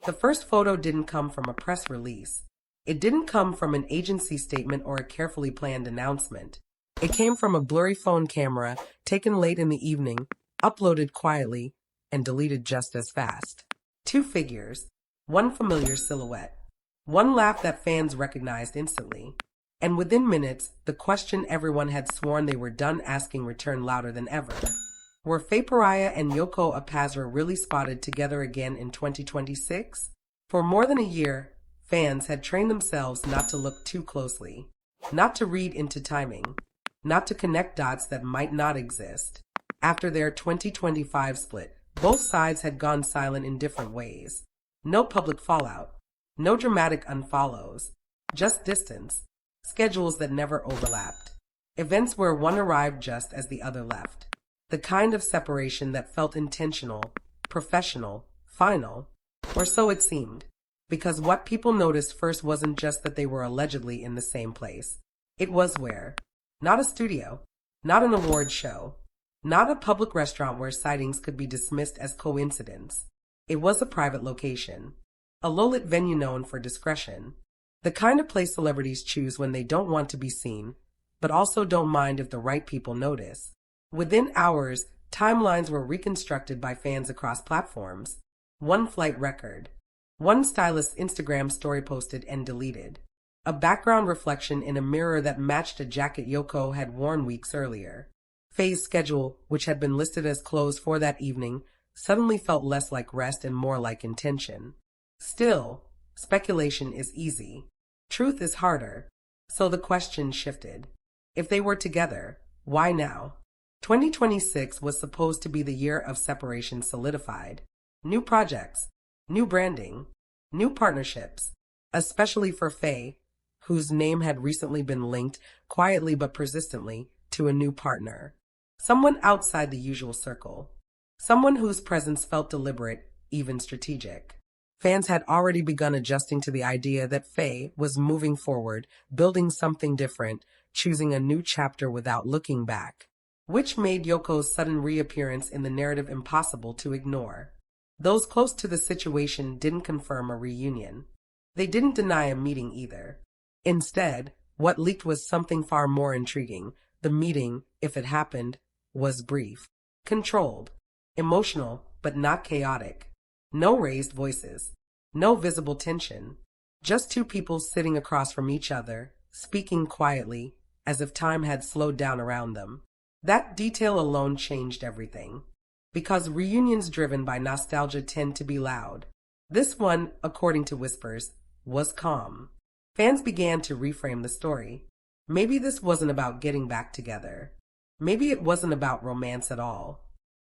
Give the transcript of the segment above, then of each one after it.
The first photo didn't come from a press release. It didn't come from an agency statement or a carefully planned announcement. It came from a blurry phone camera taken late in the evening, uploaded quietly, and deleted just as fast. Two figures, one familiar silhouette, one laugh that fans recognized instantly. And within minutes, the question everyone had sworn they were done asking returned louder than ever. Were Faye and Yoko Apazra really spotted together again in 2026? For more than a year, fans had trained themselves not to look too closely, not to read into timing, not to connect dots that might not exist. After their 2025 split, both sides had gone silent in different ways. No public fallout, no dramatic unfollows, just distance, schedules that never overlapped, events where one arrived just as the other left. The kind of separation that felt intentional, professional, final, or so it seemed. Because what people noticed first wasn't just that they were allegedly in the same place. It was where. Not a studio, not an award show, not a public restaurant where sightings could be dismissed as coincidence. It was a private location, a low-lit venue known for discretion. The kind of place celebrities choose when they don't want to be seen, but also don't mind if the right people notice. Within hours, timelines were reconstructed by fans across platforms. One flight record. One stylist's Instagram story posted and deleted. A background reflection in a mirror that matched a jacket Yoko had worn weeks earlier. Faye's schedule, which had been listed as closed for that evening, suddenly felt less like rest and more like intention. Still, speculation is easy. Truth is harder. So the question shifted. If they were together, why now? 2026 was supposed to be the year of separation solidified. New projects, new branding, new partnerships, especially for Faye, whose name had recently been linked, quietly but persistently, to a new partner. Someone outside the usual circle. Someone whose presence felt deliberate, even strategic. Fans had already begun adjusting to the idea that Faye was moving forward, building something different, choosing a new chapter without looking back, which made Yoko's sudden reappearance in the narrative impossible to ignore. Those close to the situation didn't confirm a reunion. They didn't deny a meeting either. Instead, what leaked was something far more intriguing. The meeting, if it happened, was brief, controlled, emotional, but not chaotic. No raised voices, no visible tension, just two people sitting across from each other, speaking quietly, as if time had slowed down around them. That detail alone changed everything. Because reunions driven by nostalgia tend to be loud. This one, according to whispers, was calm. Fans began to reframe the story. Maybe this wasn't about getting back together. Maybe it wasn't about romance at all.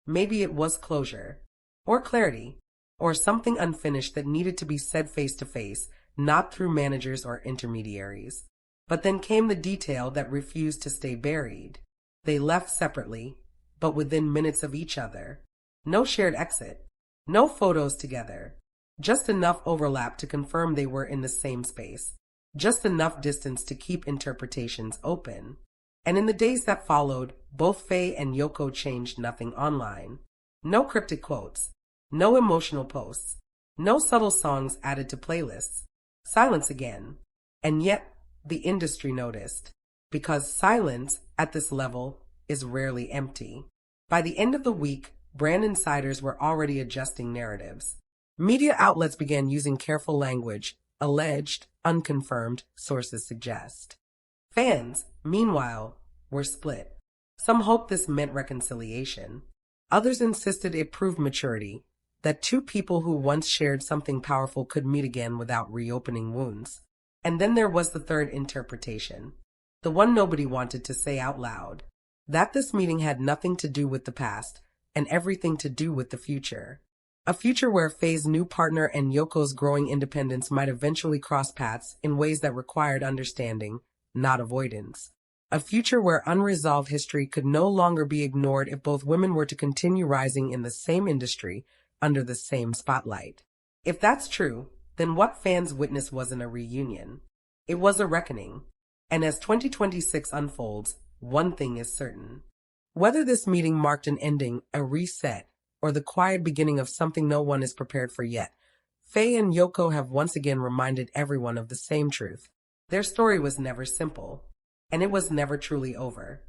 Maybe it was closure, or clarity, or something unfinished that needed to be said face to face, not through managers or intermediaries. But then came the detail that refused to stay buried. They left separately, but within minutes of each other. No shared exit, no photos together, just enough overlap to confirm they were in the same space, just enough distance to keep interpretations open. And in the days that followed, both Faye and Yoko changed nothing online. No cryptic quotes, no emotional posts, no subtle songs added to playlists. Silence again. And yet, the industry noticed. Because silence, at this level, is rarely empty. By the end of the week, brand insiders were already adjusting narratives. Media outlets began using careful language, alleged, unconfirmed, sources suggest. Fans, meanwhile, were split. Some hoped this meant reconciliation. Others insisted it proved maturity, that two people who once shared something powerful could meet again without reopening wounds. And then there was the third interpretation, the one nobody wanted to say out loud, that this meeting had nothing to do with the past and everything to do with the future. A future where Faye's new partner and Yoko's growing independence might eventually cross paths in ways that required understanding, not avoidance. A future where unresolved history could no longer be ignored if both women were to continue rising in the same industry under the same spotlight. If that's true, then what fans witnessed wasn't a reunion. It was a reckoning. And as 2026 unfolds, one thing is certain. Whether this meeting marked an ending, a reset, or the quiet beginning of something no one is prepared for yet, Faye and Yoko have once again reminded everyone of the same truth. Their story was never simple, and it was never truly over.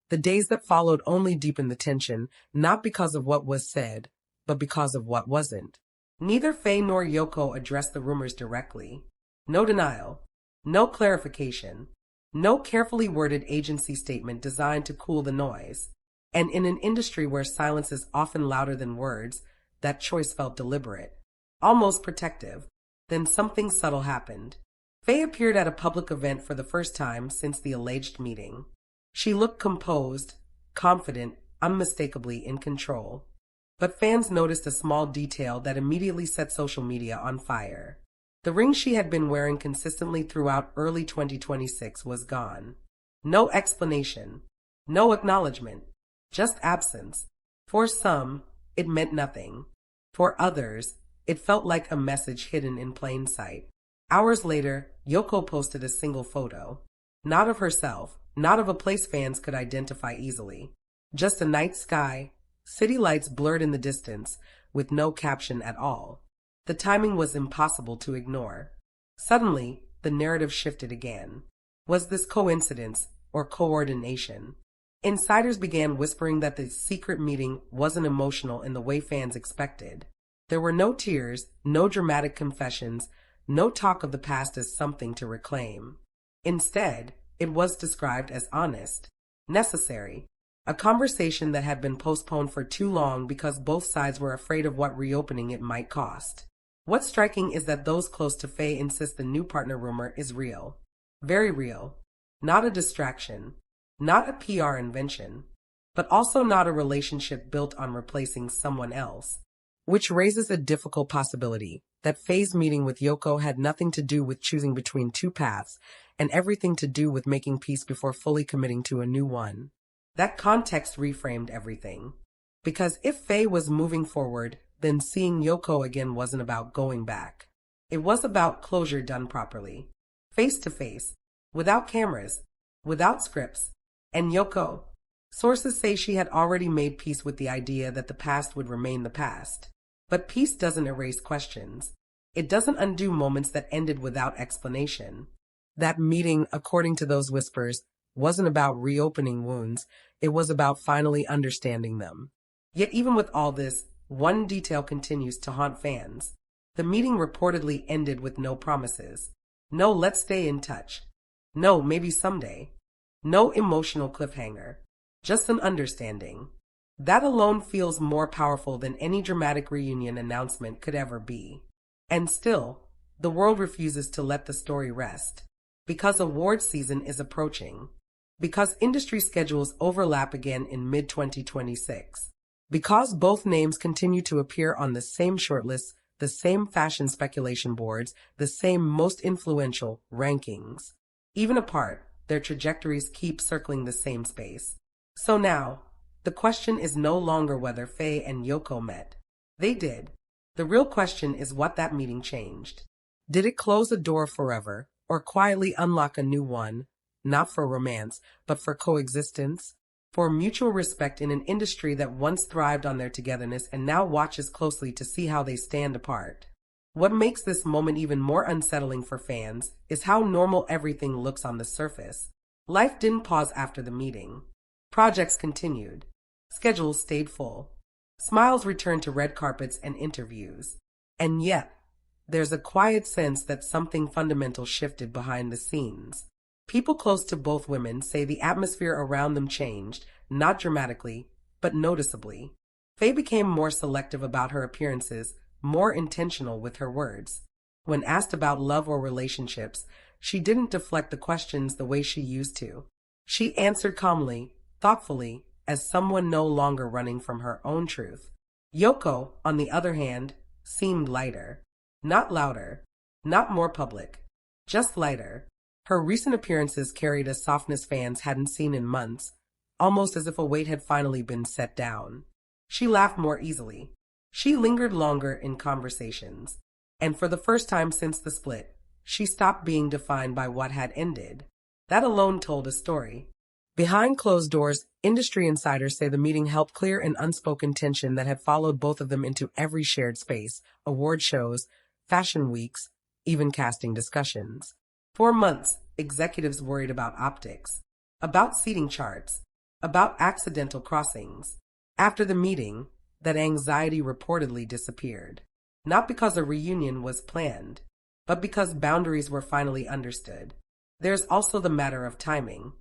The days that followed only deepened the tension, not because of what was said, but because of what wasn't. Neither Faye nor Yoko addressed the rumors directly. No denial, no clarification, no carefully worded agency statement designed to cool the noise. And in an industry where silence is often louder than words, that choice felt deliberate, almost protective. Then something subtle happened. Faye appeared at a public event for the first time since the alleged meeting. She looked composed, confident, unmistakably in control. But fans noticed a small detail that immediately set social media on fire. The ring she had been wearing consistently throughout early 2026 was gone. No explanation, no acknowledgement, just absence. For some, it meant nothing. For others, it felt like a message hidden in plain sight. Hours later, Yoko posted a single photo. Not of herself, not of a place fans could identify easily. Just a night sky, city lights blurred in the distance, with no caption at all. The timing was impossible to ignore. Suddenly, the narrative shifted again. Was this coincidence or coordination? Insiders began whispering that the secret meeting wasn't emotional in the way fans expected. There were no tears, no dramatic confessions, no talk of the past as something to reclaim. Instead, it was described as honest, necessary, a conversation that had been postponed for too long because both sides were afraid of what reopening it might cost. What's striking is that those close to Faye insist the new partner rumor is real. Very real. Not a distraction. Not a PR invention. But also not a relationship built on replacing someone else. Which raises a difficult possibility that Faye's meeting with Yoko had nothing to do with choosing between two paths and everything to do with making peace before fully committing to a new one. That context reframed everything. Because if Faye was moving forward, then seeing Yoko again wasn't about going back. It was about closure done properly. Face to face, without cameras, without scripts. And Yoko, sources say she had already made peace with the idea that the past would remain the past. But peace doesn't erase questions. It doesn't undo moments that ended without explanation. That meeting, according to those whispers, wasn't about reopening wounds. It was about finally understanding them. Yet even with all this, one detail continues to haunt fans. The meeting reportedly ended with no promises. No let's stay in touch. No maybe someday. No emotional cliffhanger. Just an understanding. That alone feels more powerful than any dramatic reunion announcement could ever be. And still, the world refuses to let the story rest. Because award season is approaching. Because industry schedules overlap again in mid-2026. Because both names continue to appear on the same shortlists, the same fashion speculation boards, the same most influential rankings. Even apart, their trajectories keep circling the same space. So now, the question is no longer whether Faye and Yoko met. They did. The real question is what that meeting changed. Did it close a door forever, or quietly unlock a new one, not for romance, but for coexistence? For mutual respect in an industry that once thrived on their togetherness and now watches closely to see how they stand apart. What makes this moment even more unsettling for fans is how normal everything looks on the surface. Life didn't pause after the meeting. Projects continued. Schedules stayed full. Smiles returned to red carpets and interviews. And yet, there's a quiet sense that something fundamental shifted behind the scenes. People close to both women say the atmosphere around them changed, not dramatically, but noticeably. Faye became more selective about her appearances, more intentional with her words. When asked about love or relationships, she didn't deflect the questions the way she used to. She answered calmly, thoughtfully, as someone no longer running from her own truth. Yoko, on the other hand, seemed lighter. Not louder, not more public, just lighter. Her recent appearances carried a softness fans hadn't seen in months, almost as if a weight had finally been set down. She laughed more easily. She lingered longer in conversations. And for the first time since the split, she stopped being defined by what had ended. That alone told a story. Behind closed doors, industry insiders say the meeting helped clear an unspoken tension that had followed both of them into every shared space, award shows, fashion weeks, even casting discussions. For months, executives worried about optics, about seating charts, about accidental crossings. After the meeting, that anxiety reportedly disappeared. Not because a reunion was planned, but because boundaries were finally understood. There's also the matter of timing.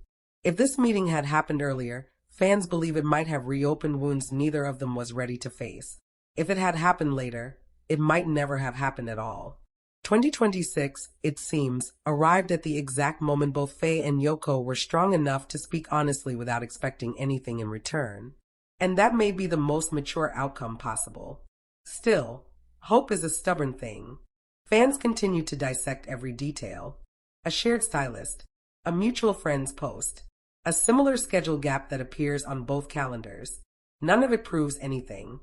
If this meeting had happened earlier, fans believe it might have reopened wounds neither of them was ready to face. If it had happened later, it might never have happened at all. 2026, it seems, arrived at the exact moment both Faye and Yoko were strong enough to speak honestly without expecting anything in return. And that may be the most mature outcome possible. Still, hope is a stubborn thing. Fans continue to dissect every detail. A shared stylist, a mutual friend's post, a similar schedule gap that appears on both calendars. None of it proves anything,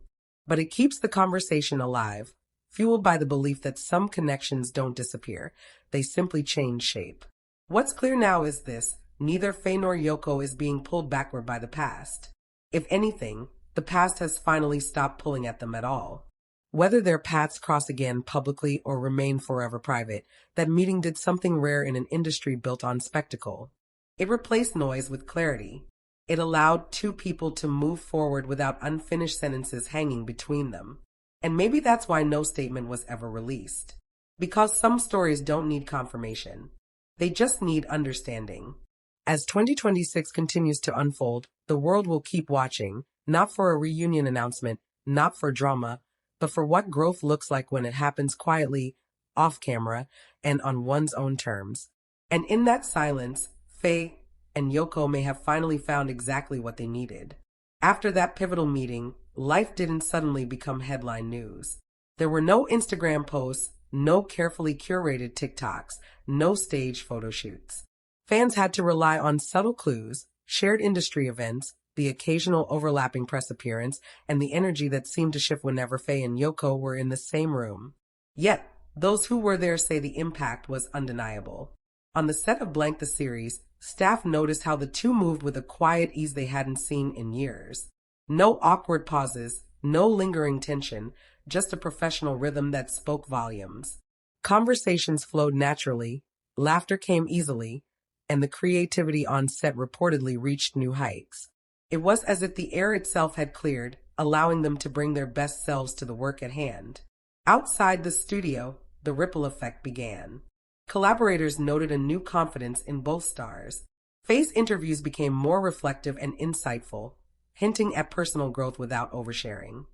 but it keeps the conversation alive, fueled by the belief that some connections don't disappear, they simply change shape. What's clear now is this: neither Faye nor Yoko is being pulled backward by the past. If anything, the past has finally stopped pulling at them at all. Whether their paths cross again publicly or remain forever private, that meeting did something rare in an industry built on spectacle. It replaced noise with clarity. It allowed two people to move forward without unfinished sentences hanging between them. And maybe that's why no statement was ever released. Because some stories don't need confirmation. They just need understanding. As 2026 continues to unfold, the world will keep watching, not for a reunion announcement, not for drama, but for what growth looks like when it happens quietly, off camera, and on one's own terms. And in that silence, Faye and Yoko may have finally found exactly what they needed. After that pivotal meeting, life didn't suddenly become headline news. There were no Instagram posts, no carefully curated TikToks, no staged photo shoots. Fans had to rely on subtle clues, shared industry events, the occasional overlapping press appearance, and the energy that seemed to shift whenever Faye and Yoko were in the same room. Yet, those who were there say the impact was undeniable. On the set of Blank the series, staff noticed how the two moved with a quiet ease they hadn't seen in years. No awkward pauses, no lingering tension, just a professional rhythm that spoke volumes. Conversations flowed naturally, laughter came easily, and the creativity on set reportedly reached new heights. It was as if the air itself had cleared, allowing them to bring their best selves to the work at hand. Outside the studio, the ripple effect began. Collaborators noted a new confidence in both stars. Faye's interviews became more reflective and insightful, hinting at personal growth without oversharing.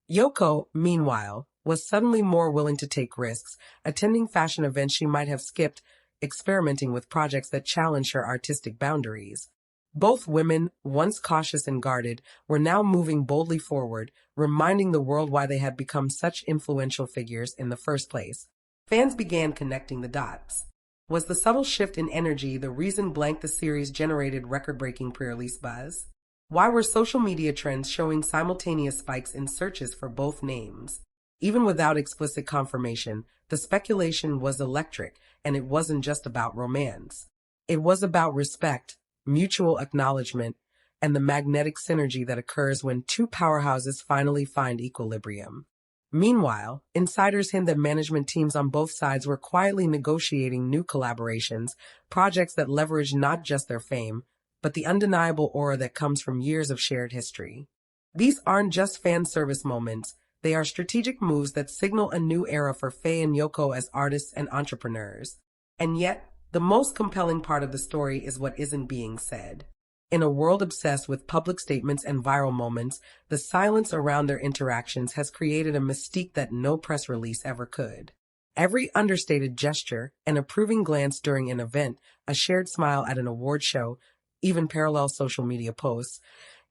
Yoko, meanwhile, was suddenly more willing to take risks, attending fashion events she might have skipped, experimenting with projects that challenged her artistic boundaries. Both women, once cautious and guarded, were now moving boldly forward, reminding the world why they had become such influential figures in the first place. Fans began connecting the dots. Was the subtle shift in energy the reason Blank the series generated record-breaking pre-release buzz? Why were social media trends showing simultaneous spikes in searches for both names? Even without explicit confirmation, the speculation was electric, and it wasn't just about romance. It was about respect, mutual acknowledgement, and the magnetic synergy that occurs when two powerhouses finally find equilibrium. Meanwhile, insiders hint that management teams on both sides were quietly negotiating new collaborations, projects that leverage not just their fame, but the undeniable aura that comes from years of shared history. These aren't just fan service moments, they are strategic moves that signal a new era for Faye and Yoko as artists and entrepreneurs. And yet, the most compelling part of the story is what isn't being said. In a world obsessed with public statements and viral moments, the silence around their interactions has created a mystique that no press release ever could. Every understated gesture, an approving glance during an event, a shared smile at an award show, even parallel social media posts,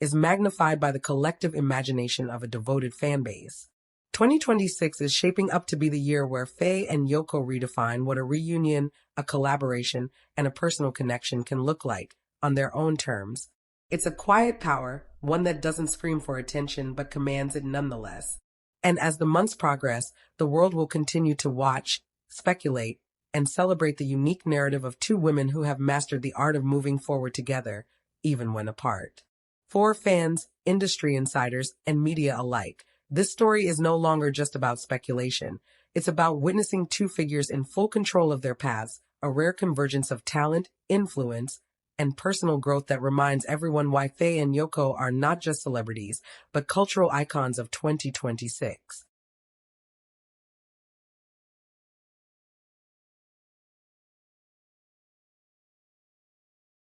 is magnified by the collective imagination of a devoted fan base. 2026 is shaping up to be the year where Faye and Yoko redefine what a reunion, a collaboration, and a personal connection can look like, on their own terms. It's a quiet power, one that doesn't scream for attention but commands it nonetheless. And as the months progress, the world will continue to watch, speculate, and celebrate the unique narrative of two women who have mastered the art of moving forward together, even when apart. For fans, industry insiders, and media alike, this story is no longer just about speculation. It's about witnessing two figures in full control of their paths, a rare convergence of talent, influence, and personal growth that reminds everyone why Faye and Yoko are not just celebrities, but cultural icons of 2026.